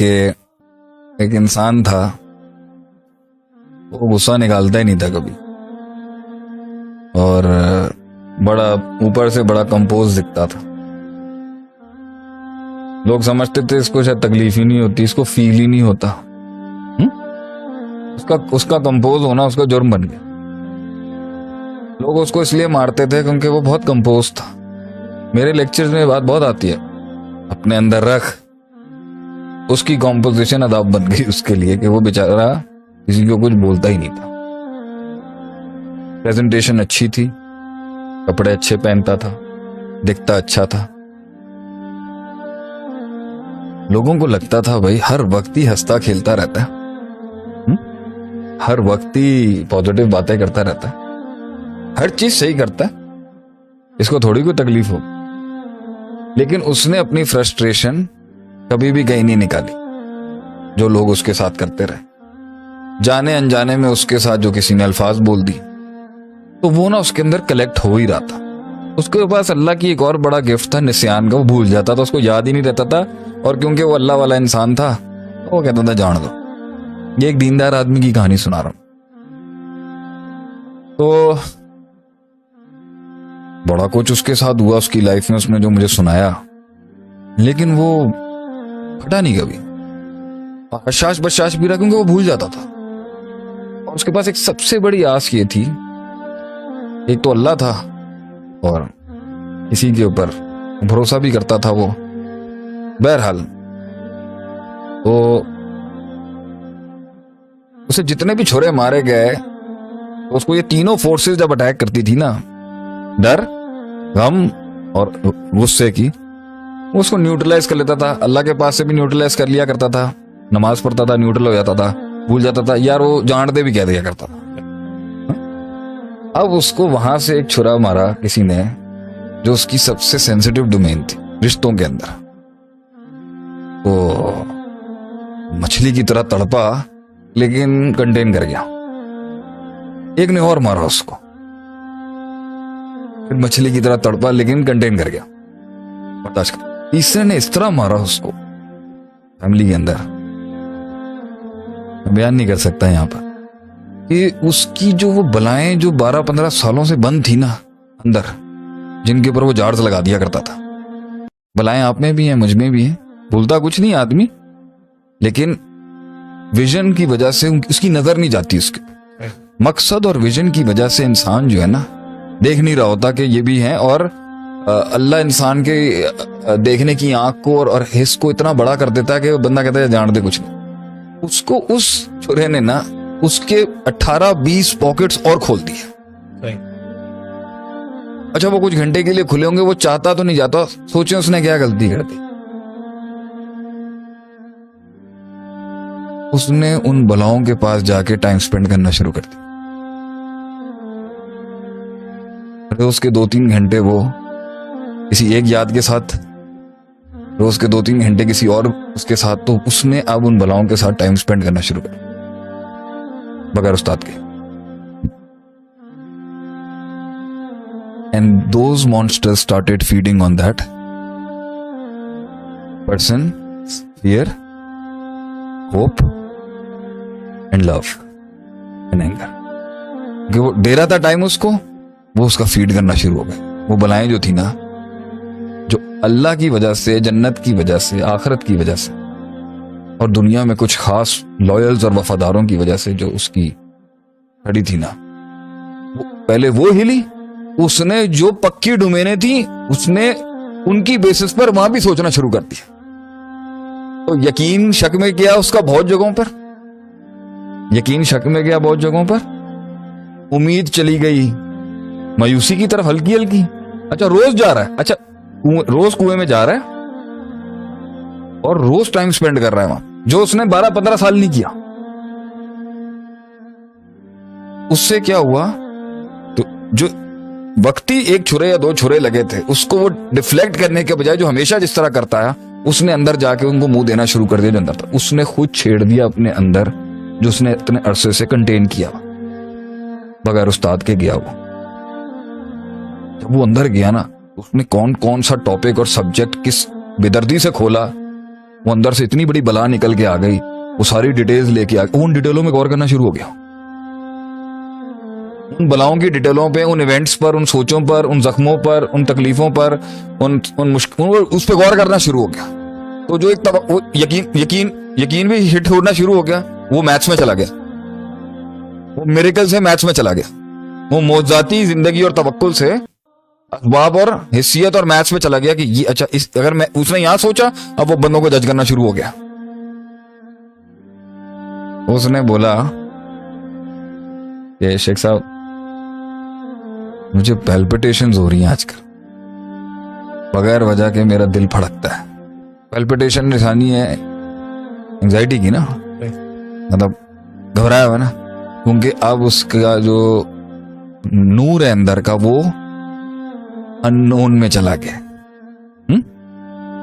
कि एक इंसान था, वो गुस्सा निकालता ही नहीं था कभी, और बड़ा ऊपर से बड़ा कंपोज दिखता था। लोग समझते थे इसको शायद तकलीफ ही नहीं होती, इसको फील ही नहीं होता। उसका कंपोज होना उसका जुर्म बन गया। लोग उसको इसलिए मारते थे क्योंकि वो बहुत कंपोज था। मेरे लेक्चर्स में बात बहुत आती है, अपने अंदर रख। उसकी कॉम्पोजिशन अदाब बन गई उसके लिए कि वो बेचारा किसी को कुछ बोलता ही नहीं था। प्रेजेंटेशन अच्छी थी, कपड़े अच्छे पहनता था, दिखता अच्छा था। लोगों को लगता था भाई हर वक्त ही हंसता खेलता रहता है, हर वक्त ही पॉजिटिव बातें करता रहता है, हर चीज सही करता है, इसको थोड़ी कोई तकलीफ हो। लेकिन उसने अपनी फ्रस्ट्रेशन कभी भी कहीं नहीं निकाली। जो लोग उसके साथ करते रहे, जाने अनजाने में उसके साथ जो किसी ने अल्फाज बोल दी, तो वो ना उसके अंदर कलेक्ट हो ही रहा था। उसके पास अल्लाह की एक और बड़ा गिफ्ट था, निस्यान का। वो भूल जाता था, उसको याद ही नहीं रहता था। और क्योंकि वो अल्लाह वाला इंसान था, वो कहता था जान दो। ये एक दीनदार आदमी की कहानी सुना रहा हूं। तो बड़ा कुछ उसके साथ हुआ उसकी लाइफ में, उसने जो मुझे सुनाया, लेकिन वो फटा नहीं कभी। हशाश बशाश भी रहा, क्योंकि वो भूल जाता था। और उसके पास एक सबसे बड़ी आस ये थी, एक तो अल्लाह था और किसी के ऊपर भरोसा भी करता था वो। बहरहाल तो उसे जितने भी छुरे मारे गए, तो उसको ये तीनों फोर्सेस जब अटैक करती थी ना, डर, गम और गुस्से की, वो उसको न्यूट्रलाइज कर लेता था। अल्लाह के पास से भी न्यूट्रलाइज कर लिया करता था। नमाज पढ़ता था, न्यूट्रल हो जाता था, भूल जाता था। यार वो जान दे भी कह दिया करता था। अब उसको वहां से एक छुरा मारा किसी ने, जो उसकी सबसे सेंसिटिव डोमेन थी रिश्तों के अंदर। तो मछली की तरह तड़पा, लेकिन कंटेन कर गया। एक ने और मारा उसको, फिर मछली की तरह तड़पा, लेकिन कंटेन कर गया, बर्दाश्त कर। तीसरे ने इस तरह मारा उसको फैमिली के अंदर, बयान नहीं कर सकता यहां पर, कि उसकी जो वो बलाएं जो 12-15 सालों से बंद थी ना अंदर, जिनके ऊपर वो जार्स लगा दिया करता था। बलाएं आप में भी हैं, मुझ में भी हैं, भूलता कुछ नहीं आदमी, लेकिन विजन की वजह से उसकी नजर नहीं जाती। उसके मकसद और विजन की वजह से इंसान जो है ना, देख नहीं रहा होता कि ये भी है। और अल्लाह इंसान के देखने की आंख को और हिस्स को इतना बड़ा कर देता है कि बंदा कहता है जान दे कुछ नहीं। उसको उस छुरे ने ना उसके 18-20 पॉकेट्स और खोल दिए। अच्छा, वो कुछ घंटे के लिए खुले होंगे, वो चाहता तो नहीं जाता। सोचे उसने क्या गलती कर दी। उसने उन बलाओं के पास जाके टाइम स्पेंड करना शुरू कर दिया। रोज के 2-3 घंटे वो किसी एक याद के साथ, रोज के 2-3 घंटे किसी और उसके साथ। तो उसने अब उन बलाओं के साथ टाइम स्पेंड करना शुरू कर, बगैर उस्ताद के। And those monsters started feeding on that person, fear, hope and love and anger. वो दे रहा था टाइम उसको, वो उसका फीड करना शुरू हो गया। वो बलाएं जो थी ना, जो अल्लाह की वजह से, जन्नत की वजह से, आखिरत की वजह से और दुनिया में कुछ खास लॉयल्स और वफादारों की वजह से जो उसकी खड़ी थी ना, वो पहले वो हिली। उसने जो पक्की डोमेने थी, उसने उनकी बेसिस पर वहां भी सोचना शुरू कर दिया। तो यकीन शक में गया उसका बहुत जगहों पर, यकीन शक में गया बहुत जगहों पर। उम्मीद चली गई मायूसी की तरफ, हल्की हल्की। अच्छा, रोज जा रहा है, अच्छा रोज कुएं में जा रहा है और रोज टाइम स्पेंड कर रहा है वहां, जो उसने 12-15 साल नहीं किया। उससे क्या हुआ, तो जो वक्ती एक छुरे या 2 छुरे लगे थे, उसको वो डिफ्लेक्ट करने के बजाय जो हमेशा जिस तरह करता है, उसने अंदर जाके उनको मुंह देना शुरू कर दिया जो अंदर था। उसने खुद छेड़ दिया अपने अंदर, जो उसने इतने अरसे से कंटेन किया, बगैर उस्ताद के गया। वो जब वो अंदर गया ना, उसने कौन कौन सा टॉपिक और सब्जेक्ट किस बेदर्दी से खोला, वो अंदर से इतनी बड़ी बला निकल के आ गई, वो सारी डिटेल्स लेके आ गई, उन डिटेलों में गौर करना शुरू हो गया, उन बलाओं की डिटेलों पे, उन इवेंट्स पर, उन सोचों पर, उन जख्मों पर, उन तकलीफों पर, उन मुश्किलों, उस पर गौर करना शुरू हो गया। तो जो एक वो यकीन भी हिट होना शुरू हो गया, वो मैथ्स में चला गया, वो मिरेकल से मैथ्स में चला गया, वो मौजाती जिंदगी और तवक्कुल से असबाब और हिस्सियत और मैथ्स में चला गया कि ये अच्छा, इस अगर मैं उसने यहां सोचा, अब वो बंदों को जज करना शुरू हो गया। उसने बोला कि शेख साहब मुझे पैल्पिटेशंस हो रही हैं आजकल, बगैर वजह के मेरा दिल फड़कता है। पैल्पिटेशन निशानी है एंजाइटी की ना, मतलब घबराया हुआ ना, क्योंकि अब उसका जो नूर है अंदर का वो अननोन में चला गया।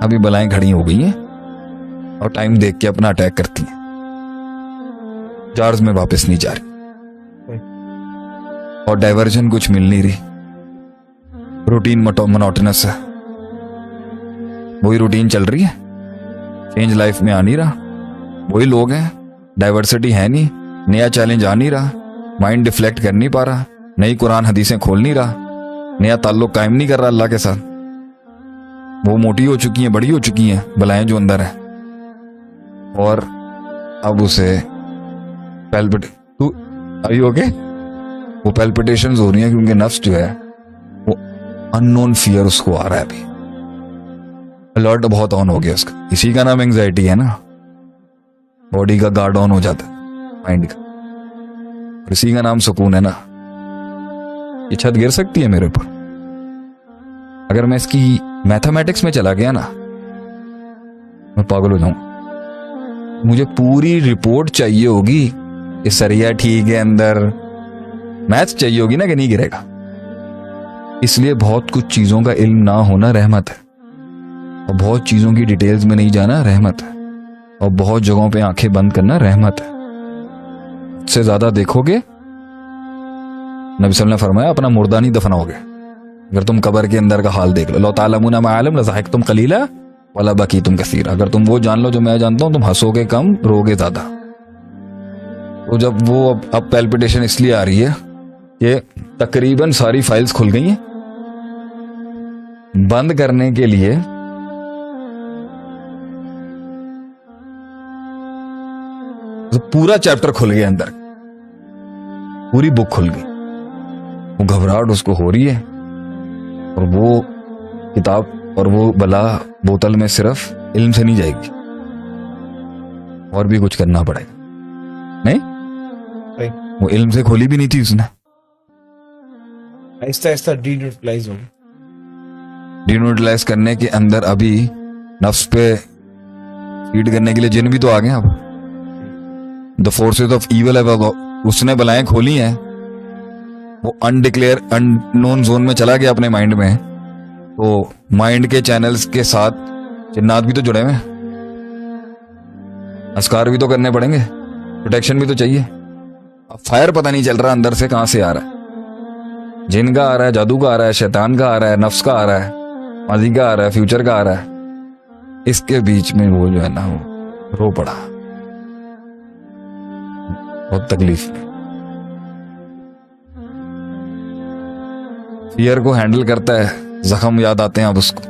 अभी बलाएं खड़ी हो गई हैं और टाइम देख के अपना अटैक करती हैं, जार्ज में वापस नहीं जा रही और डाइवर्जन कुछ मिल नहीं रही, रूटीन मोनोटोनस है, वही रूटीन चल रही है, चेंज लाइफ में आ नहीं रहा, वही लोग हैं, डाइवर्सिटी है नहीं, नया चैलेंज आ नहीं रहा, माइंड डिफ्लेक्ट कर नहीं पा रहा, नई कुरान हदीसें खोल नहीं रहा, नया ताल्लुक कायम नहीं कर रहा अल्लाह के साथ। वो मोटी हो चुकी हैं, बड़ी हो चुकी हैं बलाएं जो अंदर है, और अब उसे वो पैल्पिटेशंस हो रही हैं क्योंकि नफ्स जो है वो अननोन फियर उसको आ रहा है, अभी अलर्ट बहुत ऑन हो गया उसका। इसी का नाम एंजाइटी है ना, बॉडी का गार्ड ऑन हो जाता है माइंड का, और इसी का नाम सुकून है ना। ये छत गिर सकती है मेरे ऊपर, अगर मैं इसकी मैथमेटिक्स में चला गया ना, मैं पागल हो जाऊं। मुझे पूरी रिपोर्ट चाहिए होगी कि सरिया ठीक है अंदर, मैथ्स चाहिए होगी ना कि नहीं गिरेगा। इसलिए बहुत कुछ चीजों का इल्म ना होना रहमत है, और बहुत चीजों की डिटेल्स में नहीं जाना रहमत है, और बहुत जगहों पे आंखें बंद करना रहमत है। से ज्यादा देखोगे, नबी सल्लल्लाहु अलैहि वसल्लम ने फरमाया अपना मुर्दा नहीं दफनाओगे। अगर तुम कब्र के अंदर का हाल देख लो, लौ तालमुना मा अअलम लज़हकतुम कलीला वला बकीतुम कसीरा, अगर तुम वो जान लो जो मैं जानता हूं, तुम हंसोगे कम, रोगे ज्यादा। तो जब वो अब पैल्पिटेशन इसलिए आ रही है कि तकरीबन सारी फाइल्स खुल गई हैं, बंद करने के लिए तो पूरा चैप्टर खुल गया अंदर, पूरी बुक खुल गई। वो घबराहट उसको हो रही है, और वो किताब और वो बला बोतल में सिर्फ इल्म से नहीं जाएगी, और भी कुछ करना पड़ेगा। नहीं, वो इल्म से खोली भी नहीं थी उसने, आहिस्ता आहिस्ता डीन्यूट्रलाइज हो, डीन्यूट्रलाइज करने के अंदर अभी नफ्स पे फीड करने के लिए जिन भी तो आ गए। अब द फोर्सेस ऑफ ईविल है, उसने बलाएं खोली हैं, वो अनडिक्लेयर अननोन जोन में चला गया अपने माइंड में। तो माइंड के चैनल्स के साथ जिन्नात भी तो जुड़े हुए हैं, अस्कार भी तो करने पड़ेंगे, प्रोटेक्शन भी तो चाहिए। अब फायर पता नहीं चल रहा अंदर से कहां से आ रहा है, जिन का आ रहा है, जादू का आ रहा है, शैतान का आ रहा है, नफ्स का आ रहा है, माजी का आ रहा है, फ्यूचर का आ रहा है। इसके बीच में वो जो है ना, वो रो पड़ा, बहुत तकलीफ। फियर को हैंडल करता है, जख्म याद आते हैं अब उसको,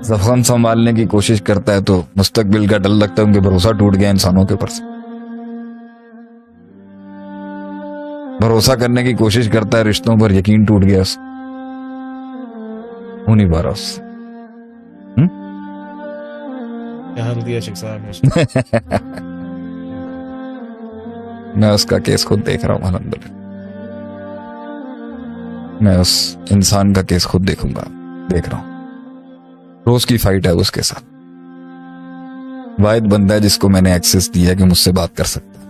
जख्म संभालने की कोशिश करता है तो मुस्तकबिल का डर लगता है, उनके भरोसा टूट गया इंसानों के ऊपर से। भरोसा करने की कोशिश करता है, रिश्तों पर यकीन टूट गया, हो नहीं पा रहा उससे। क्या हाल दिया शेख साहब ने। मैं उसका केस खुद देख रहा हूं, अल्हम्दुलिल्लाह। मैं उस इंसान का केस खुद देखूंगा, देख रहा हूं। रोज की फाइट है उसके साथ। वाहिद बंदा है जिसको मैंने एक्सेस दिया कि मुझसे बात कर सकता है,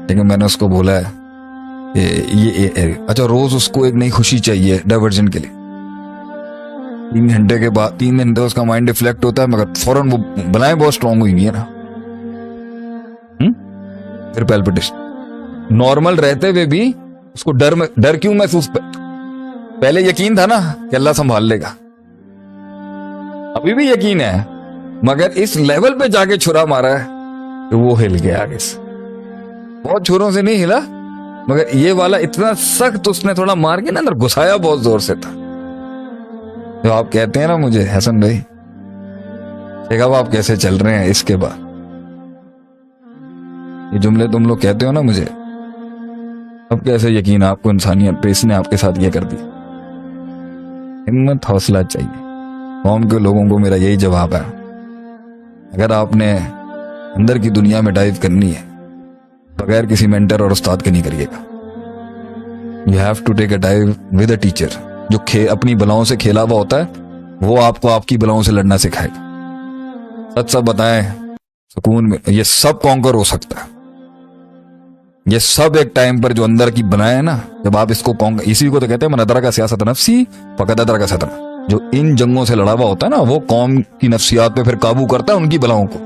लेकिन मैंने उसको बोला है ये अच्छा, रोज उसको एक नई खुशी चाहिए डाइवर्जन के लिए। 3 घंटे के बाद 3 घंटे उसका माइंड डिफ्लेक्ट होता है, मगर फौरन वो बनाए बहुत स्ट्रांग हुई है ना, फिर पैल्पिटेशन। नॉर्मल रहते हुए भी उसको डर क्यों महसूस? पहले यकीन था ना कि अल्लाह संभाल लेगा, अभी भी यकीन है, मगर इस लेवल पे जाके छुरा मारा है कि वो हिल गया आगे से। बहुत छुरों से नहीं हिला, मगर ये वाला इतना सख्त उसने थोड़ा मार के ना अंदर घुसाया, बहुत जोर से था। जो आप कहते हैं ना मुझे, हसन भाई, देखा अब आप कैसे चल रहे हैं इसके बाद, ये जुमले तुम लोग कहते हो ना मुझे, अब कैसे यकीन आपको इंसानियत पे इसने आपके साथ ये कर दिया। हिम्मत हौसला चाहिए। कौम के लोगों को मेरा यही जवाब है, अगर आपने अंदर की दुनिया में डाइव करनी है, बगैर किसी मेंटर और उस्ताद के नहीं करिएगा। You have to take a dive with a teacher, जो अपनी बलाओं से खेला हुआ होता है, वो आपको आपकी बलाओं से लड़ना सिखाएगा। सच सब बताएं, सुकून में ये सब कॉन्कर हो सकता है। ये सब एक टाइम पर जो अंदर की बनाए है ना, जब आप इसको इसी को तो कहते हैं मन अदरक सियासत नफ्सी फकद अदरक सदर। जो इन जंगों से लड़ा हुआ होता है ना, वो कौम की नफ्सियात पे फिर काबू करता है, उनकी बलाओं को,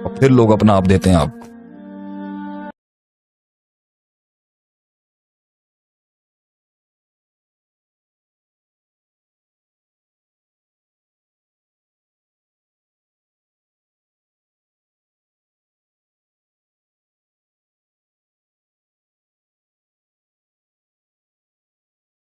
और फिर लोग अपना आप देते हैं आप।